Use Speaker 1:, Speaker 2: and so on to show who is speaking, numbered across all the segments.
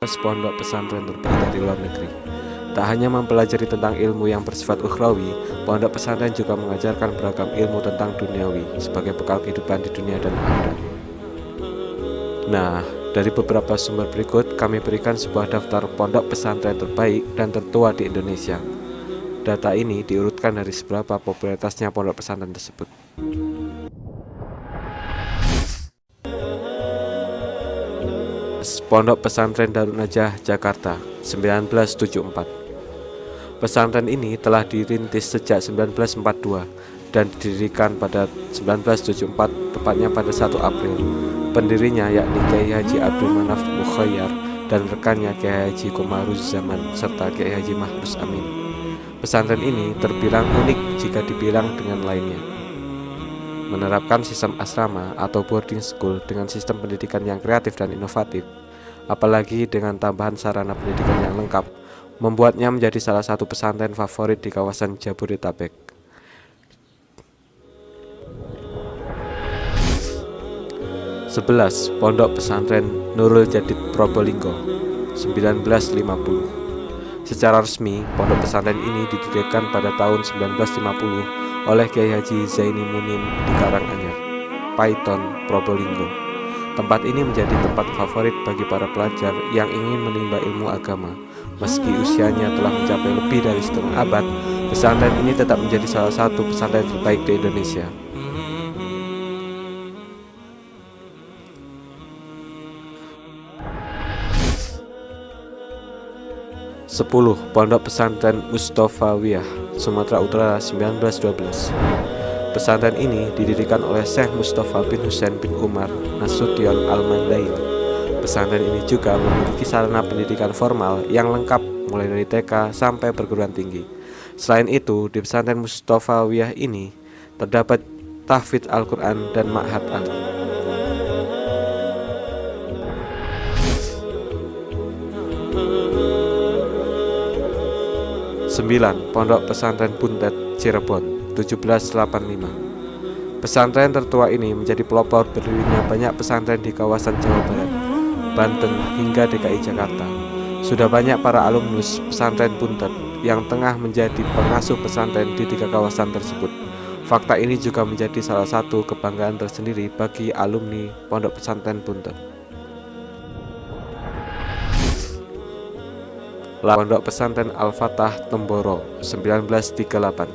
Speaker 1: mayoritas pondok pesantren terbaik dari luar negeri. Tak hanya mempelajari tentang ilmu yang bersifat ukhrawi, pondok pesantren juga mengajarkan beragam ilmu tentang duniawi sebagai bekal kehidupan di dunia dan akhirat. Nah, dari beberapa sumber berikut kami berikan sebuah daftar pondok pesantren terbaik dan tertua di Indonesia. Data ini diurutkan dari seberapa popularitasnya pondok pesantren tersebut. Pondok Pesantren Darun Najah, Jakarta, 1974. Pesantren ini telah dirintis sejak 1942 dan didirikan pada 1974, tepatnya pada 1 April. Pendirinya yakni Kiai Haji Abdul Manaf Mukhayyar dan rekannya Kiai Haji Komaruz Zaman serta Kiai Haji Mahrus Amin. Pesantren ini terbilang unik jika dibilang dengan lainnya. Menerapkan sistem asrama atau boarding school dengan sistem pendidikan yang kreatif dan inovatif, apalagi dengan tambahan sarana pendidikan yang lengkap, membuatnya menjadi salah satu pesantren favorit di kawasan Jabodetabek. Pondok Pesantren Nurul Jadid Probolinggo, 1950. Secara resmi, pondok pesantren ini didirikan pada tahun 1950 oleh Kiai Haji Zaini Munim di Karanganyar, Paiton, Probolinggo. Tempat ini menjadi tempat favorit bagi para pelajar yang ingin menimba ilmu agama. Meski usianya telah mencapai lebih dari setengah abad, pesantren ini tetap menjadi salah satu pesantren terbaik di Indonesia. 10. Pondok Pesantren Mustofawiyah, Sumatera Utara, 1912. Pesantren ini didirikan oleh Syekh Mustafa bin Husain bin Umar Nasution Al-Mandain. Pesantren ini juga memiliki sarana pendidikan formal yang lengkap mulai dari TK sampai perguruan tinggi. Selain itu, di pesantren Mustofawiyah ini terdapat tahfidz Al-Quran dan ma'had alim. 9. Pondok Pesantren Buntet, Cirebon, 1785. Pesantren tertua ini menjadi pelopor berdirinya banyak pesantren di kawasan Jawa Barat, Banten, hingga DKI Jakarta. Sudah banyak para alumnus pesantren Buntet yang tengah menjadi pengasuh pesantren di 3 kawasan tersebut. Fakta ini juga menjadi salah satu kebanggaan tersendiri bagi alumni Pondok Pesantren Buntet. Pondok Pesantren Al-Fatah Temboro, 1938.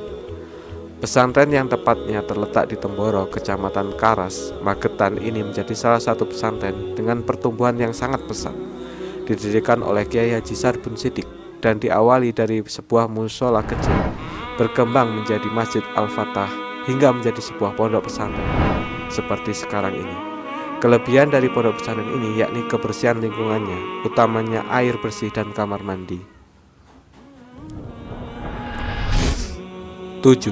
Speaker 1: Pesantren yang tepatnya terletak di Temboro, Kecamatan Karas, Magetan ini menjadi salah satu pesantren dengan pertumbuhan yang sangat pesat. Didirikan oleh Kiai Haji Sarbun Sidik dan diawali dari sebuah musola kecil, berkembang menjadi Masjid Al-Fatah hingga menjadi sebuah pondok pesantren seperti sekarang ini. Kelebihan dari pondok pesantren ini yakni kebersihan lingkungannya, utamanya air bersih dan kamar mandi. 7.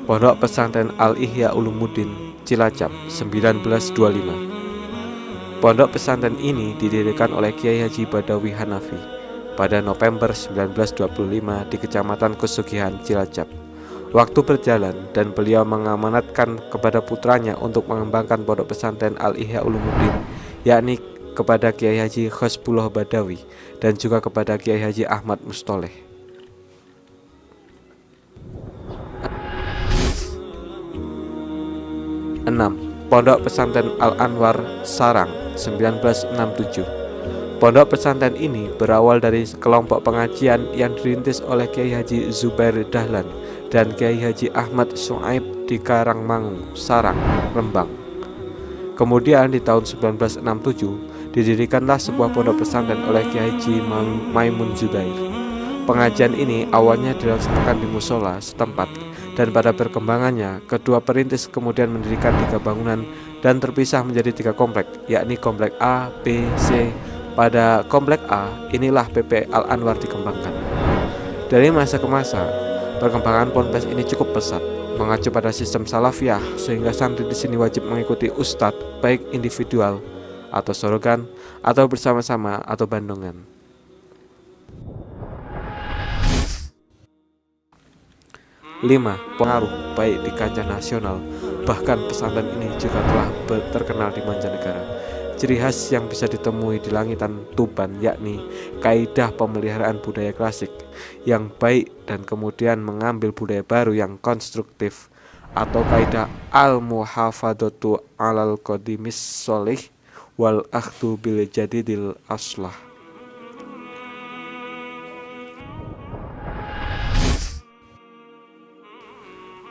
Speaker 1: Pondok Pesantren Al-Ihya Ulumuddin, Cilacap, 1925. Pondok pesantren ini didirikan oleh Kiai Haji Badawi Hanafi pada November 1925 di Kecamatan Kusugihan, Cilacap. Waktu berjalan dan beliau mengamanatkan kepada putranya untuk mengembangkan pondok pesantren Al-Ihya Ulumuddin, yakni kepada Kiai Haji Khosbullah Badawi dan juga kepada Kiai Haji Ahmad Mustoleh. 6. Pondok Pesantren Al-Anwar, Sarang, 1967. Pondok pesantren ini berawal dari kelompok pengajian yang dirintis oleh Kiai Haji Zubair Dahlan dan Kiai Haji Ahmad Suaib di Karangmangu, Sarang, Rembang. Kemudian di tahun 1967 didirikanlah sebuah pondok pesantren oleh Kiai Haji Maimun Zubair. Pengajian ini awalnya dilaksanakan di musola setempat dan pada perkembangannya kedua perintis kemudian mendirikan 3 bangunan dan terpisah menjadi 3 komplek, yakni komplek A, B, C. Pada komplek A inilah PP Al-Anwar dikembangkan. Dari masa ke masa, perkembangan ponpes ini cukup pesat, mengacu pada sistem salafiyah sehingga santri di sini wajib mengikuti ustadz baik individual atau sorogan atau bersama-sama atau bandongan. 5. Pengaruh baik di kancah nasional, bahkan pesantren ini juga telah terkenal di mancanegara. ciri khas yang bisa ditemui di Langitan Tuban yakni kaidah pemeliharaan budaya klasik yang baik dan kemudian mengambil budaya baru yang konstruktif, atau kaidah al-muhafadzatu 'alal qadimis sholih wal akhdhu bil jadidil aslah.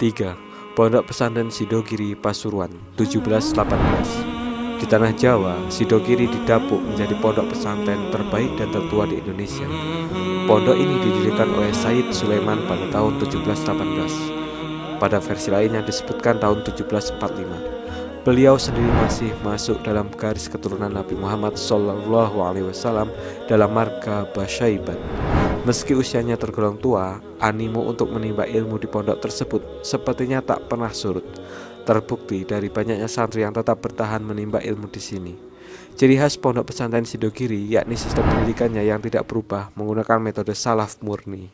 Speaker 1: 3. Pondok Pesantren Sidogiri Pasuruan 1718. Di tanah Jawa, Sidogiri didapuk menjadi pondok pesantren terbaik dan tertua di Indonesia. Pondok ini didirikan oleh Said Sulaiman pada tahun 1718. Pada versi lainnya disebutkan tahun 1745. Beliau sendiri masih masuk dalam garis keturunan Nabi Muhammad SAW dalam marga Basyaiban. Meski usianya tergolong tua, animo untuk menimba ilmu di pondok tersebut sepertinya tak pernah surut. Terbukti dari banyaknya santri yang tetap bertahan menimba ilmu di sini. Ciri khas pondok pesantren Sidogiri yakni sistem pendidikannya yang tidak berubah menggunakan metode salaf murni.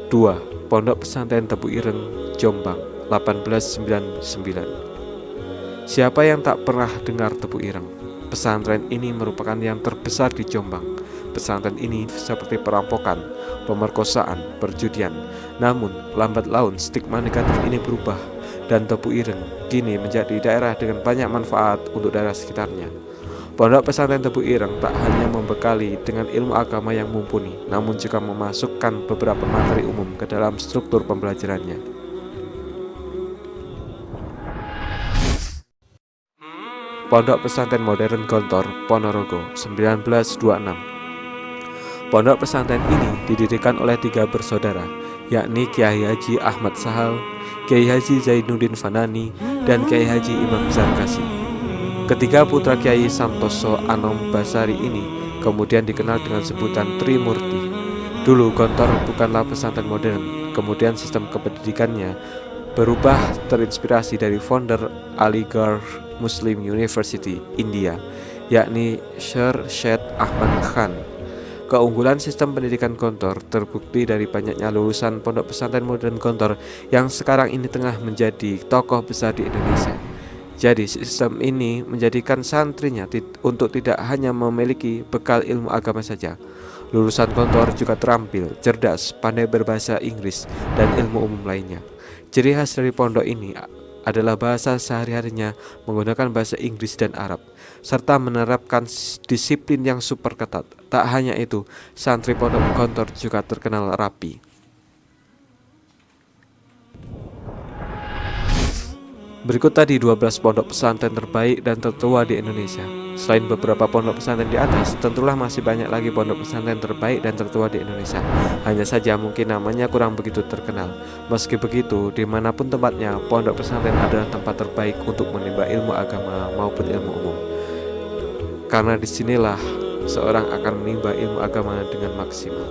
Speaker 1: 2. Pondok Pesantren Tebu Ireng, Jombang 1899. Siapa yang tak pernah dengar Tebu Ireng? Pesantren ini merupakan yang terbesar di Jombang. Pesantren ini seperti perampokan, pemerkosaan, perjudian. Namun, lambat laun stigma negatif ini berubah dan Tebu Ireng kini menjadi daerah dengan banyak manfaat untuk daerah sekitarnya. Pondok Pesantren Tebu Ireng tak hanya membekali dengan ilmu agama yang mumpuni, namun juga memasukkan beberapa materi umum ke dalam struktur pembelajarannya. Pondok Pesantren Modern Gontor, Ponorogo 1926. Pondok pesantren ini didirikan oleh 3 bersaudara, yakni Kiai Haji Ahmad Sahal, Kiai Haji Zainuddin Fanani, dan Kiai Haji Imam Zarkasi. Ketiga putra Kiai Santoso Anom Basari ini kemudian dikenal dengan sebutan Trimurti. Dulu Gontor bukanlah pesantren modern, kemudian sistem kependidikannya berubah terinspirasi dari founder Aligarh Muslim University, India, yakni Syed Ahmad Khan. Keunggulan sistem pendidikan Gontor terbukti dari banyaknya lulusan pondok pesantren modern Gontor yang sekarang ini tengah menjadi tokoh besar di Indonesia. Jadi sistem ini menjadikan santrinya untuk tidak hanya memiliki bekal ilmu agama saja. Lulusan Gontor juga terampil, cerdas, pandai berbahasa Inggris, dan ilmu umum lainnya. Ciri khas dari pondok ini adalah bahasa sehari-harinya menggunakan bahasa Inggris dan Arab, serta menerapkan disiplin yang super ketat. Tak hanya itu, santri pondok Gontor juga terkenal rapi. Berikut tadi 12 pondok pesantren terbaik dan tertua di Indonesia. Selain beberapa pondok pesantren di atas, tentulah masih banyak lagi pondok pesantren terbaik dan tertua di Indonesia. Hanya saja mungkin namanya kurang begitu terkenal. Meski begitu, dimanapun tempatnya, pondok pesantren adalah tempat terbaik untuk menimba ilmu agama maupun ilmu umum. Karena disinilah seorang akan menimba ilmu agama dengan maksimal.